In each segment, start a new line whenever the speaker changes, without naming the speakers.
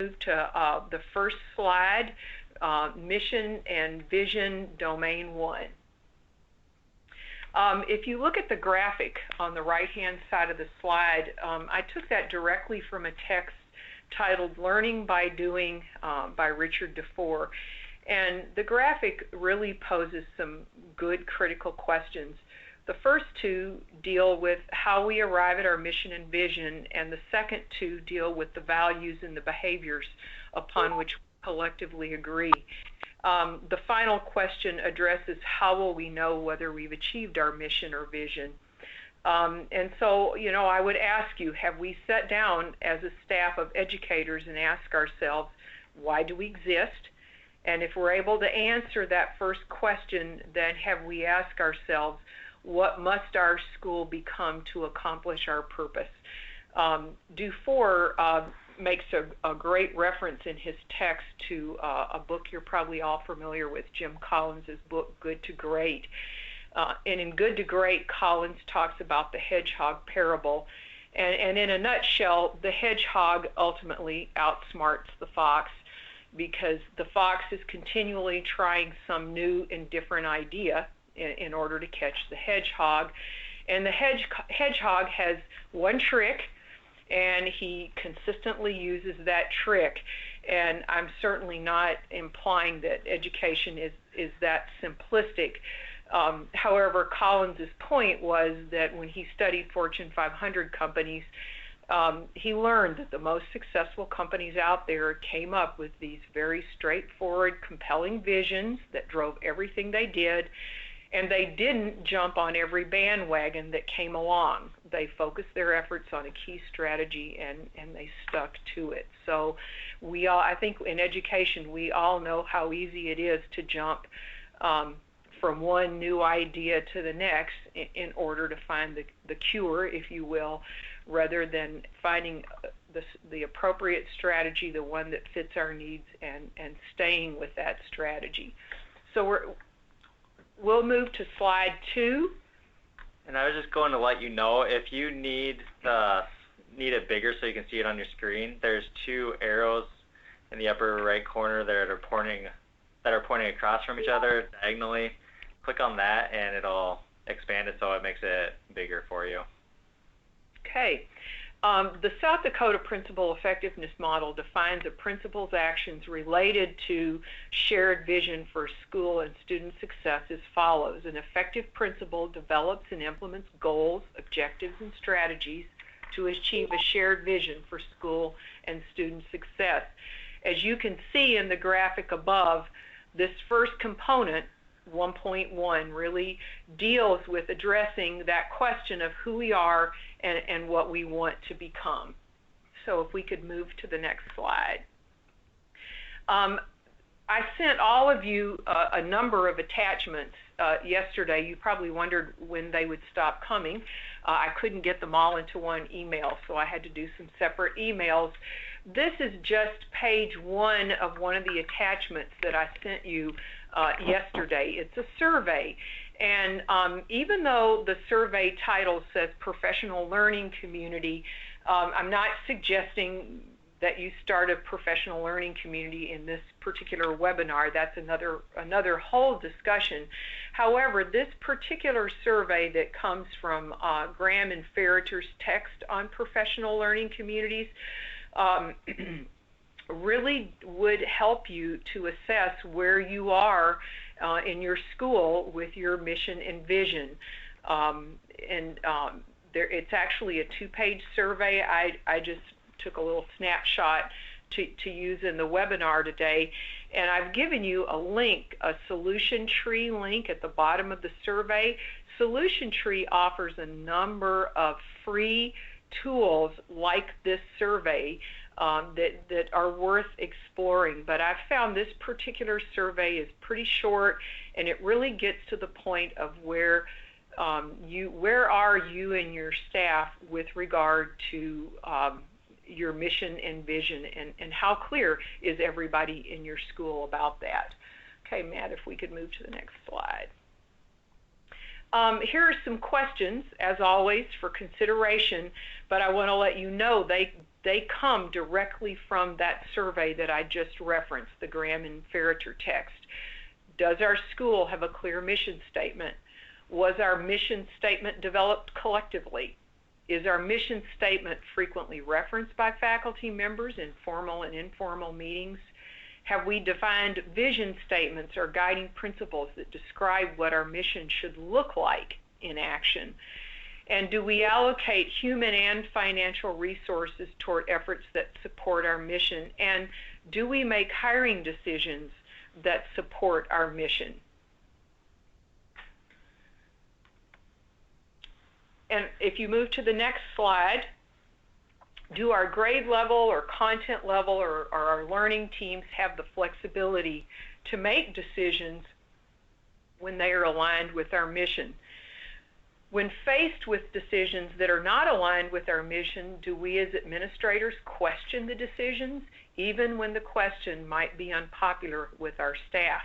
move to the first slide, Mission and Vision, Domain 1. If you look at the graphic on the right-hand side of the slide, I took that directly from a text titled Learning by Doing by Richard DeFore. And the graphic really poses some good critical questions. The first two deal with how we arrive at our mission and vision, and the second two deal with the values and the behaviors upon which we collectively agree. The final question addresses how will we know whether we've achieved our mission or vision. And so, I would ask you, have we sat down as a staff of educators and asked ourselves, why do we exist? And if we're able to answer that first question, then have we asked ourselves, what must our school become to accomplish our purpose? DeFore makes a great reference in his text to a book you're probably all familiar with, Jim Collins' book, Good to Great. And in Good to Great, Collins talks about the hedgehog parable. And in a nutshell, the hedgehog ultimately outsmarts the fox because the fox is continually trying some new and different idea in order to catch the hedgehog. And the hedgehog has one trick, and he consistently uses that trick. And I'm certainly not implying that education is that simplistic. However, Collins's point was that when he studied Fortune 500 companies, he learned that the most successful companies out there came up with these very straightforward, compelling visions that drove everything they did, and they didn't jump on every bandwagon that came along. They focused their efforts on a key strategy, and they stuck to it. So I think in education, we all know how easy it is to jump from one new idea to the next in order to find the cure, if you will, rather than finding the appropriate strategy, the one that fits our needs, and staying with that strategy. So we'll move to slide 2.
And I was just going to let you know, if you need it bigger so you can see it on your screen, there's 2 arrows in the upper right corner that are pointing across from each other diagonally. Click on that and it'll expand it so it makes it bigger for you.
Okay. The South Dakota Principal Effectiveness Model defines a principal's actions related to shared vision for school and student success as follows. An effective principal develops and implements goals, objectives, and strategies to achieve a shared vision for school and student success. As you can see in the graphic above, this first component, 1.1, really deals with addressing that question of who we are and what we want to become. So if we could move to the next slide. I sent all of you a number of attachments yesterday. You probably wondered when they would stop coming. I couldn't get them all into one email, so I had to do some separate emails. This is just page 1 of one of the attachments that I sent you yesterday. It's a survey, and even though the survey title says Professional Learning Community, I'm not suggesting that you start a professional learning community in this particular webinar. That's another whole discussion. However, this particular survey that comes from Graham and Ferreter's text on professional learning communities really would help you to assess where you are in your school with your mission and vision. It's actually a 2-page survey. I just took a little snapshot to use in the webinar today, and I've given you a link, a solution tree link at the bottom of the survey. Solution Tree offers a number of free tools like this survey that are worth exploring, but I've found this particular survey is pretty short, and it really gets to the point of where are you and your staff with regard to your mission and vision, and how clear is everybody in your school about that. Okay, Matt, if we could move to the next slide. Here are some questions, as always, for consideration, but I want to let you know they they come directly from that survey that I just referenced, the Graham and Ferriter text. Does our school have a clear mission statement? Was our mission statement developed collectively? Is our mission statement frequently referenced by faculty members in formal and informal meetings? Have we defined vision statements or guiding principles that describe what our mission should look like in action? And do we allocate human and financial resources toward efforts that support our mission? And do we make hiring decisions that support our mission? And if you move to the next slide, do our grade level or content level or our learning teams have the flexibility to make decisions when they are aligned with our mission? When faced with decisions that are not aligned with our mission, do we as administrators question the decisions, even when the question might be unpopular with our staff?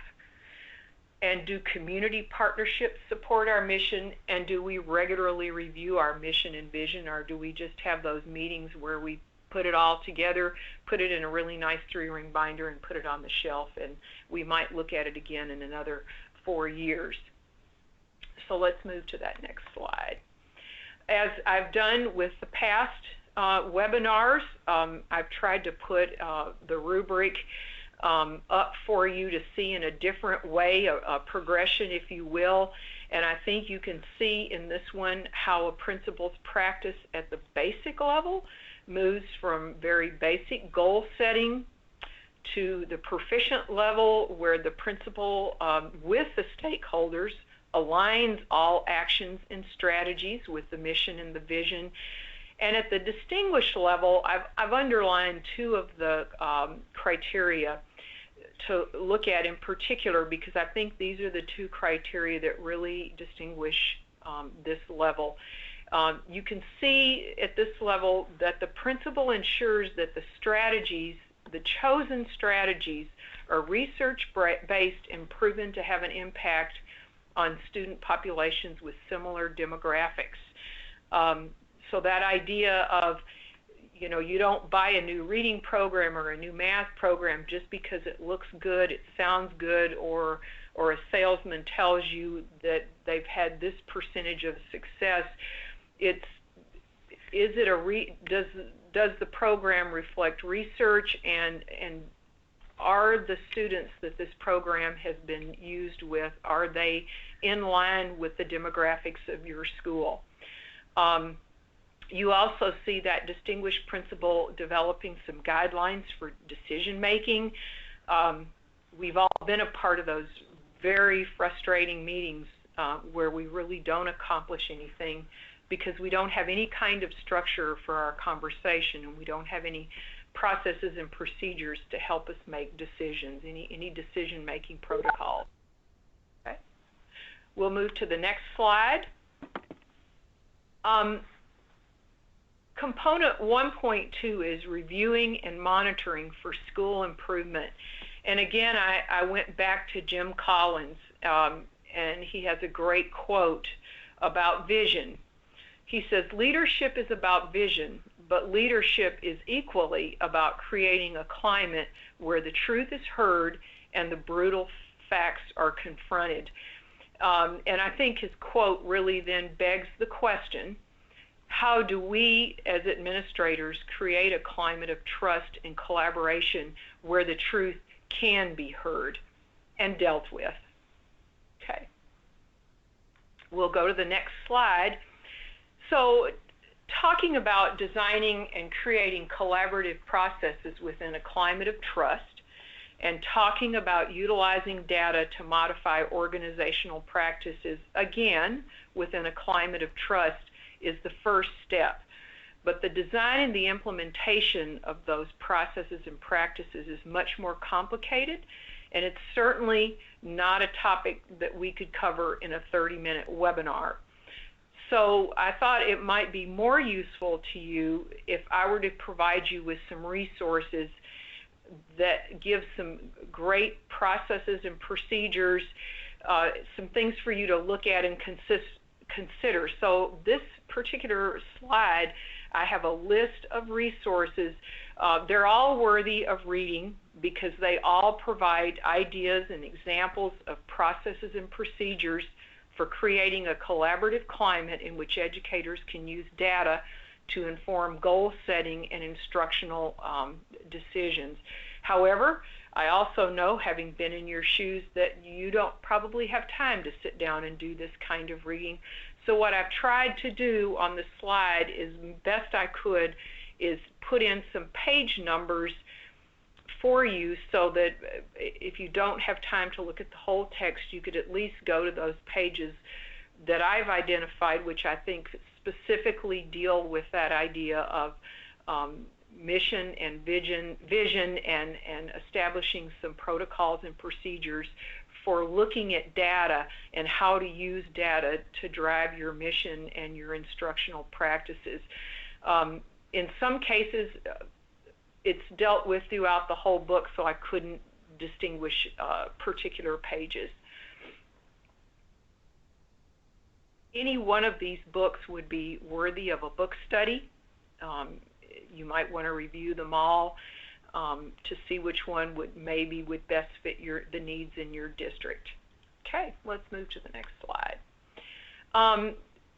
And do community partnerships support our mission? And do we regularly review our mission and vision, or do we just have those meetings where we put it all together, put it in a really nice 3-ring binder and put it on the shelf, and we might look at it again in another 4 years? So let's move to that next slide. As I've done with the past webinars, I've tried to put the rubric up for you to see in a different way, a progression, if you will. And I think you can see in this one how a principal's practice at the basic level moves from very basic goal setting to the proficient level, where the principal with the stakeholders aligns all actions and strategies with the mission and the vision. And at the distinguished level, I've underlined 2 of the criteria to look at in particular, because I think these are the 2 criteria that really distinguish this level. You can see at this level that the principal ensures that the strategies, the chosen strategies, are research-based and proven to have an impact on student populations with similar demographics. So that idea of, you don't buy a new reading program or a new math program just because it looks good, it sounds good, or a salesman tells you that they've had this percentage of success. Does the program reflect research, and are the students that this program has been used with, are they in line with the demographics of your school? You also see that distinguished principal developing some guidelines for decision making. We've all been a part of those very frustrating meetings where we really don't accomplish anything because we don't have any kind of structure for our conversation, and we don't have any processes and procedures to help us make decisions, any decision-making protocols. Okay. We'll move to the next slide. Component 1.2 is reviewing and monitoring for school improvement. And again, I went back to Jim Collins, and he has a great quote about vision. He says, "Leadership is about vision, but leadership is equally about creating a climate where the truth is heard and the brutal facts are confronted." And I think his quote really then begs the question, how do we as administrators create a climate of trust and collaboration where the truth can be heard and dealt with? Okay. We'll go to the next slide. So, talking about designing and creating collaborative processes within a climate of trust, and talking about utilizing data to modify organizational practices, again, within a climate of trust, is the first step. But the design and the implementation of those processes and practices is much more complicated, and it's certainly not a topic that we could cover in a 30-minute webinar. So I thought it might be more useful to you if I were to provide you with some resources that give some great processes and procedures, some things for you to look at and consider. So this particular slide, I have a list of resources. They're all worthy of reading because they all provide ideas and examples of processes and procedures for creating a collaborative climate in which educators can use data to inform goal setting and instructional decisions. However, I also know, having been in your shoes, that you don't probably have time to sit down and do this kind of reading. So what I've tried to do on the slide is best I could is put in some page numbers for you so that if you don't have time to look at the whole text, you could at least go to those pages that I've identified, which I think specifically deal with that idea of mission and vision and establishing some protocols and procedures for looking at data and how to use data to drive your mission and your instructional practices. In some cases, it's dealt with throughout the whole book, so I couldn't distinguish particular pages. Any one of these books would be worthy of a book study. You might want to review them all to see which one would best fit the needs in your district. Okay, let's move to the next slide.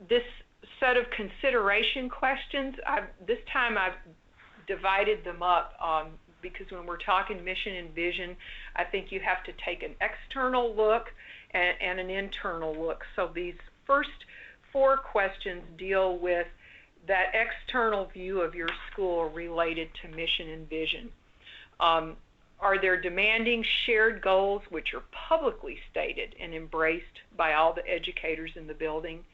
This set of consideration questions, this time I've divided them up because when we're talking mission and vision, I think you have to take an external look and an internal look. So these first 4 questions deal with that external view of your school related to mission and vision. Are there demanding shared goals which are publicly stated and embraced by all the educators in the building?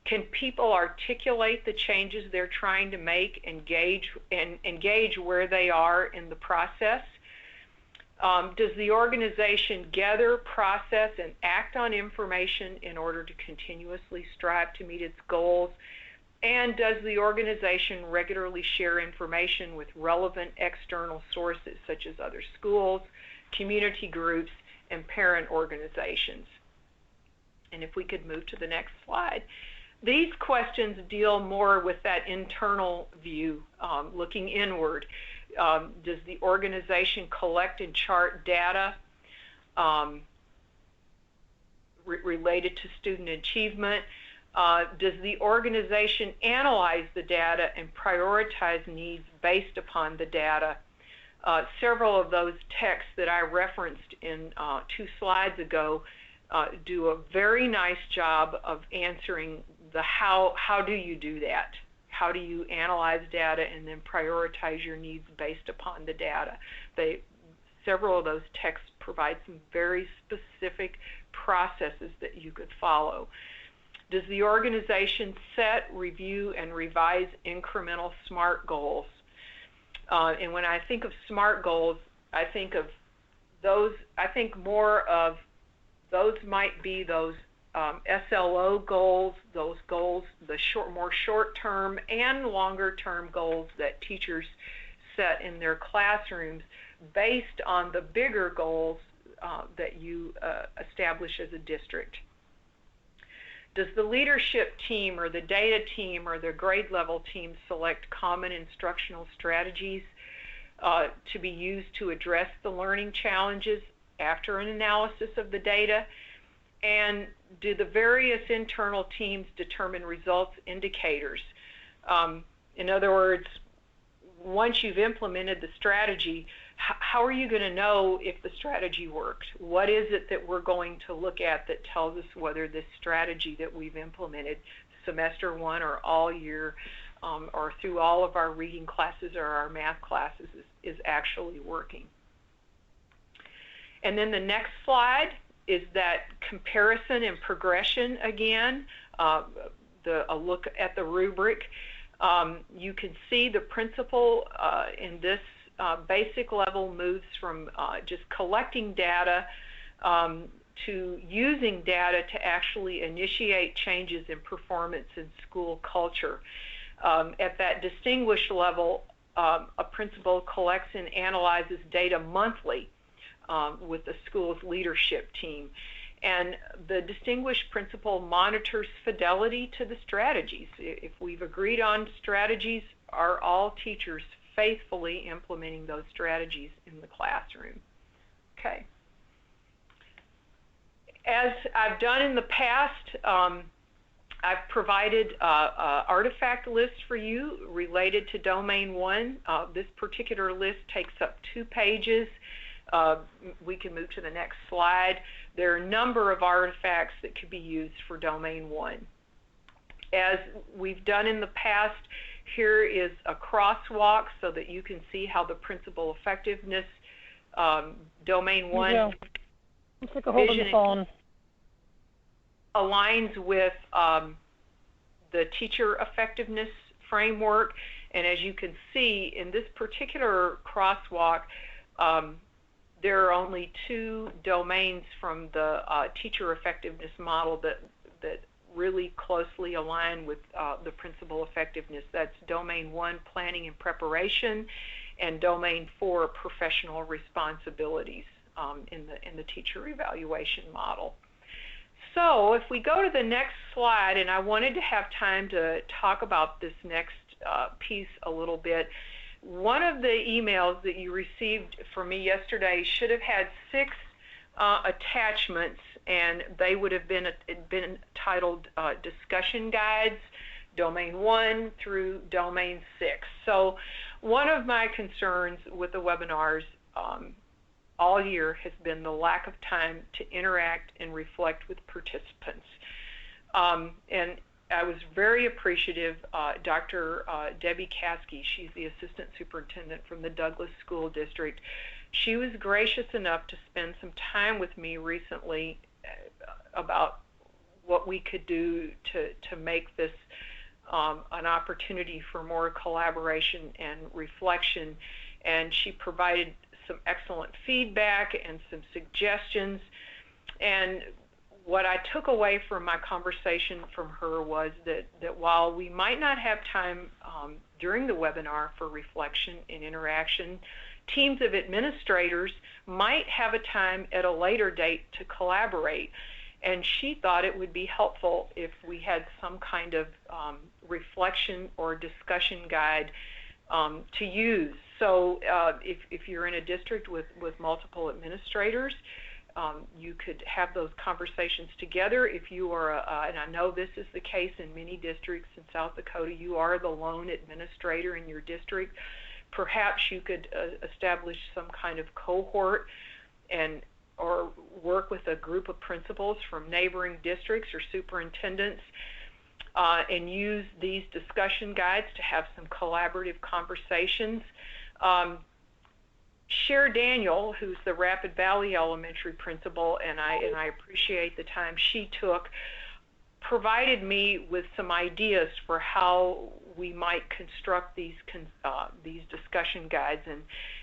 Can people articulate the changes they're trying to make and gauge where they are in the process? Does the organization gather, process, and act on information in order to continuously strive to meet its goals? And does the organization regularly share information with relevant external sources such as other schools, community groups, and parent organizations? And if we could move to the next slide. These questions deal more with that internal view, looking inward. Does the organization collect and chart data related to student achievement? Does the organization analyze the data and prioritize needs based upon the data? Several of those texts that I referenced in 2 slides ago do a very nice job of answering the how do you do that? How do you analyze data and then prioritize your needs based upon the data? Several of those texts provide some very specific processes that you could follow. Does the organization set, review, and revise incremental SMART goals? And when I think of SMART goals, I think of those, I think more of those might be those SLO goals, those goals, the more short-term and longer-term goals that teachers set in their classrooms based on the bigger goals that you establish as a district. Does the leadership team or the data team or the grade level team select common instructional strategies to be used to address the learning challenges after an analysis of the data? And do the various internal teams determine results indicators? In other words, once you've implemented the strategy, how are you going to know if the strategy worked? What is it that we're going to look at that tells us whether this strategy that we've implemented semester 1 or all year or through all of our reading classes or our math classes is actually working? And then the next slide is that comparison and progression again, a look at the rubric. You can see the principle in this basic level moves from just collecting data to using data to actually initiate changes in performance and school culture. At that distinguished level, a principal collects and analyzes data monthly with the school's leadership team. And the distinguished principal monitors fidelity to the strategies. If we've agreed on strategies, are all teachers faithfully implementing those strategies in the classroom? Okay. As I've done in the past, I've provided artifact lists for you related to Domain 1. This particular list takes up 2 pages. We can move to the next slide. There are a number of artifacts that could be used for Domain 1. As we've done in the past, here is a crosswalk so that you can see how the principal effectiveness Domain 1
it's like a hold on the phone.
Aligns with the teacher effectiveness framework. And as you can see in this particular crosswalk, there are only 2 domains from the teacher effectiveness model that really closely align with the principal effectiveness. That's Domain 1, planning and preparation, and Domain 4, professional responsibilities in the teacher evaluation model. So if we go to the next slide, and I wanted to have time to talk about this next piece a little bit. One of the emails that you received from me yesterday should have had 6 attachments, and they would have been titled discussion guides, Domain 1 through Domain 6. So one of my concerns with the webinars all year has been the lack of time to interact and reflect with participants. And I was very appreciative. Dr. Debbie Caskey, she's the assistant superintendent from the Douglas School District. She was gracious enough to spend some time with me recently about what we could do to make this an opportunity for more collaboration and reflection. And she provided some excellent feedback and some suggestions. And what I took away from my conversation from her was that while we might not have time during the webinar for reflection and interaction, teams of administrators might have a time at a later date to collaborate. And she thought it would be helpful if we had some kind of reflection or discussion guide to use. So if you're in a district with multiple administrators, you could have those conversations together. If you are, and I know this is the case in many districts in South Dakota, you are the lone administrator in your district, perhaps you could establish some kind of cohort or work with a group of principals from neighboring districts or superintendents and use these discussion guides to have some collaborative conversations. Cher Daniel, who's the Rapid Valley Elementary principal, and I appreciate the time she took, provided me with some ideas for how we might construct these discussion guides,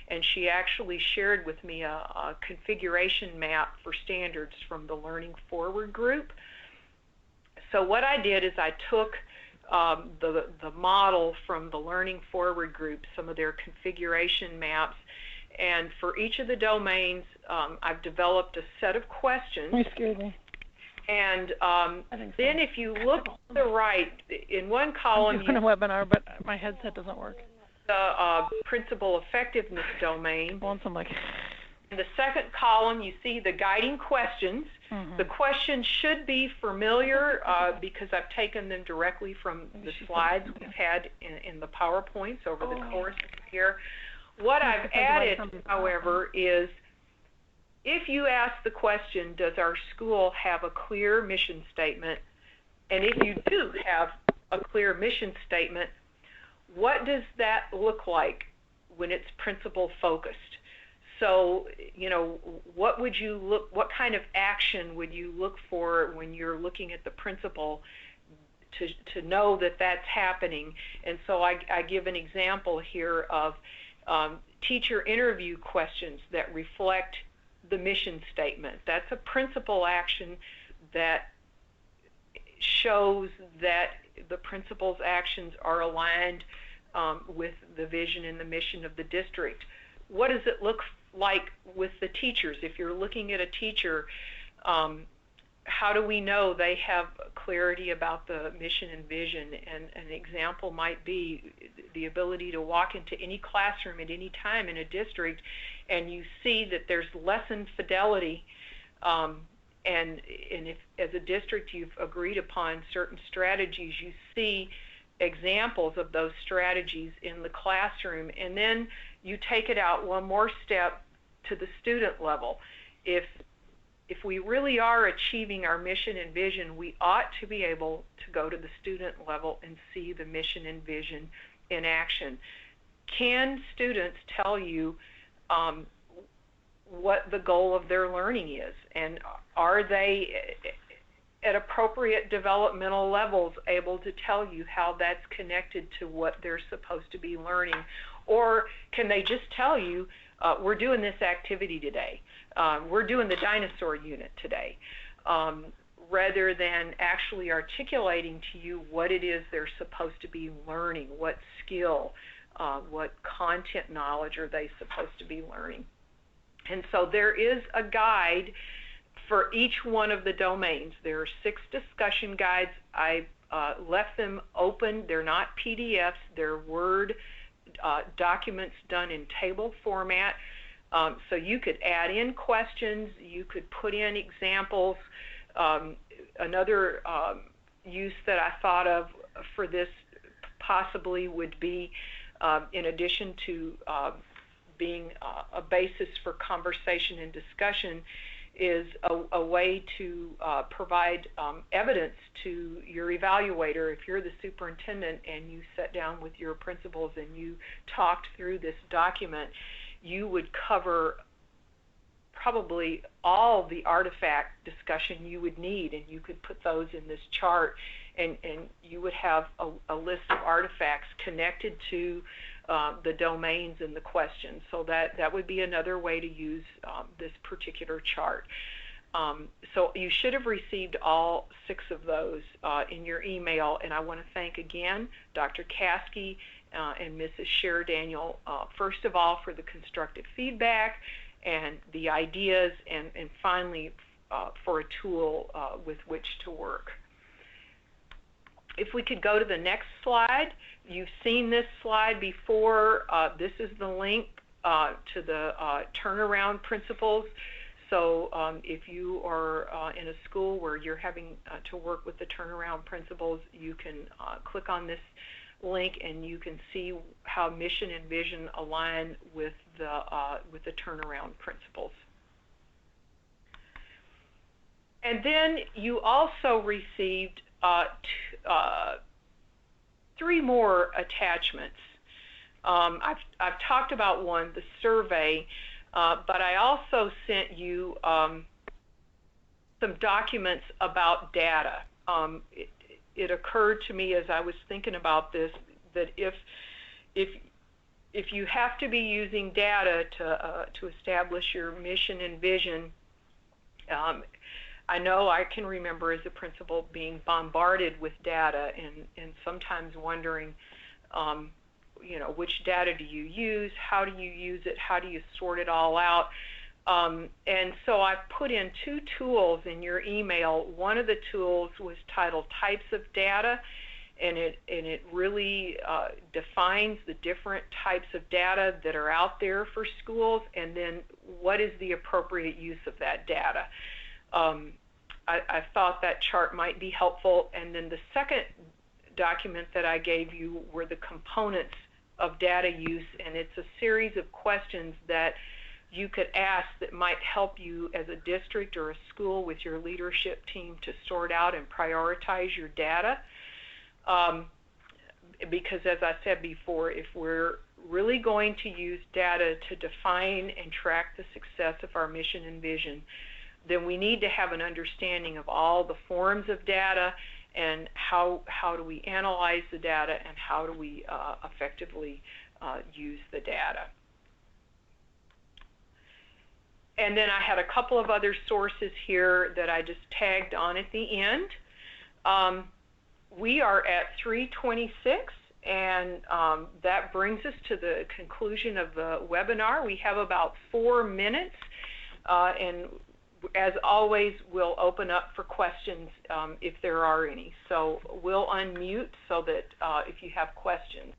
and she actually shared with me a configuration map for standards from the Learning Forward group. So what I did is I took the model from the Learning Forward group, some of their configuration maps, and for each of the domains, I've developed a set of questions.
Excuse me.
And then if you look to the right, in one column,
I'm doing a webinar, but my headset doesn't work.
The principal effectiveness domain.
Once I'm like.
In the second column, you see the guiding questions.
Mm-hmm.
The questions should be familiar because I've taken them directly from the slides we've had in the PowerPoints over the course of the year. What I've added, however, is if you ask the question, does our school have a clear mission statement? And if you do have a clear mission statement, what does that look like when it's principal focused? So, you know, what kind of action would you look for when you're looking at the principal to know that that's happening? And so I give an example here of teacher interview questions that reflect the mission statement. That's a principal action that shows that the principal's actions are aligned with the vision and the mission of the district. What does it look like with the teachers? If you're looking at a teacher, how do we know they have clarity about the mission and vision? And an example might be the ability to walk into any classroom at any time in a district and you see that there's lesson fidelity, and if as a district you've agreed upon certain strategies, you see examples of those strategies in the classroom, and then you take it out one more step to the student level. If we really are achieving our mission and vision, we ought to be able to go to the student level and see the mission and vision in action. Can students tell you what the goal of their learning is? And are they at appropriate developmental levels able to tell you how that's connected to what they're supposed to be learning? Or can they just tell you, we're doing this activity today, we're doing the dinosaur unit today, rather than actually articulating to you what it is they're supposed to be learning, what skill, what content knowledge are they supposed to be learning. And so there is a guide for each one of the domains. There are 6 discussion guides. I left them open. They're not PDFs. They're Word documents done in table format. So you could add in questions. You could put in examples. Another use that I thought of for this possibly would be, in addition to being a basis for conversation and discussion, is a way to provide evidence to your evaluator. If you're the superintendent and you sat down with your principals and you talked through this document, you would cover probably all the artifact discussion you would need, and you could put those in this chart, and you would have a list of artifacts connected to the domains and the questions. So that would be another way to use this particular chart. So you should have received all 6 of those in your email, and I want to thank again Dr. Caskey and Mrs. Sher Daniel, first of all, for the constructive feedback and the ideas, and finally for a tool with which to work. If we could go to the next slide. You've seen this slide before. This is the link to the turnaround principles. So if you are in a school where you're having to work with the turnaround principles, you can click on this link and you can see how mission and vision align with the turnaround principles. And then you also received 3 more attachments. I've talked about one, the survey, but I also sent you some documents about data. It occurred to me as I was thinking about this that if you have to be using data to establish your mission and vision, I know I can remember as a principal being bombarded with data and sometimes wondering, which data do you use? How do you use it? How do you sort it all out? And so I put in 2 tools in your email. One of the tools was titled Types of Data, and it really defines the different types of data that are out there for schools, and then what is the appropriate use of that data. I thought that chart might be helpful. And then the second document that I gave you were the components of data use, and it's a series of questions that you could ask that might help you as a district or a school with your leadership team to sort out and prioritize your data. Because as I said before, if we're really going to use data to define and track the success of our mission and vision, then we need to have an understanding of all the forms of data and how do we analyze the data and how do we effectively use the data. And then I had a couple of other sources here that I just tagged on at the end. We are at 3:26, and that brings us to the conclusion of the webinar. We have about 4 minutes, and as always, we'll open up for questions if there are any. So we'll unmute so that if you have questions.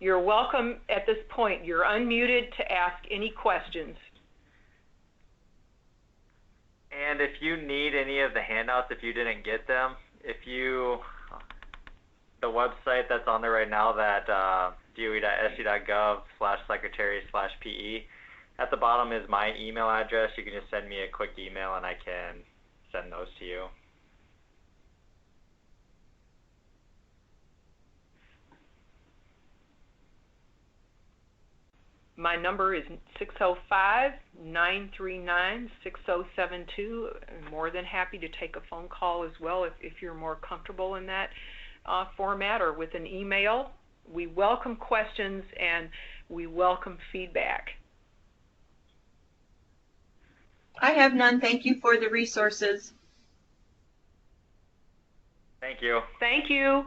You're welcome at this point. You're unmuted to ask any questions.
And if you need any of the handouts, if you didn't get them, the website that's on there right now, that doe.sc.gov/secretary/PE, at the bottom is my email address. You can just send me a quick email and I can send those to you.
My number is 605-939-6072. I'm more than happy to take a phone call as well if you're more comfortable in that format, or with an email. We welcome questions and we welcome feedback.
I have none. Thank you for the resources.
Thank you.
Thank you.